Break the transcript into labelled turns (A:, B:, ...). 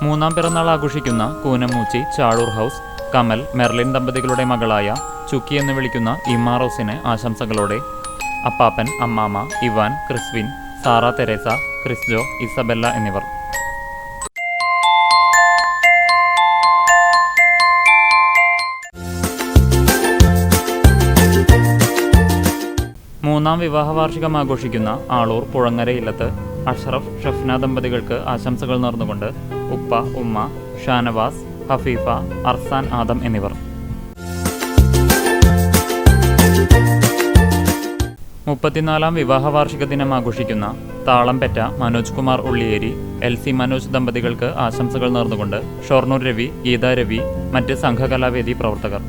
A: മൂന്നാം പിറന്നാൾ ആഘോഷിക്കുന്ന കൂനമൂച്ചി ചാഴൂർ ഹൗസ് കമൽ മെർലിൻ ദമ്പതികളുടെ മകളായ ചുക്കി എന്ന് വിളിക്കുന്ന ഇമാറോസിന് ആശംസകളോടെ അപ്പാപ്പൻ, അമ്മാമ, Ivan, Kriswin, Sara Teresa, ക്രിസ്ജോ, Isabella എന്നിവർ. മൂന്നാം വിവാഹ വാർഷികം ആഘോഷിക്കുന്ന ആളൂർ പുഴങ്ങര ഇല്ലത്ത് അഷ്റഫ്, ഷഫ്ന ദമ്പതികൾക്ക് ആശംസകൾ നേർന്നുകൊണ്ട് ഉപ്പ, ഉമ്മ, ഷാനവാസ്, ഹഫീഫ, അർസാൻ ആദം എന്നിവർ. 34-ാം വിവാഹ വാർഷിക ദിനം ആഘോഷിക്കുന്ന താളംപെറ്റ മനോജ് കുമാർ ഉള്ളിയേരി, എൽസി മനോജ് ദമ്പതികൾക്ക് ആശംസകൾ നേർന്നുകൊണ്ട് ഷൊർണൂർ രവി, ഗീതാ രവി, മറ്റ് സംഘകലാവേദി പ്രവർത്തകർ.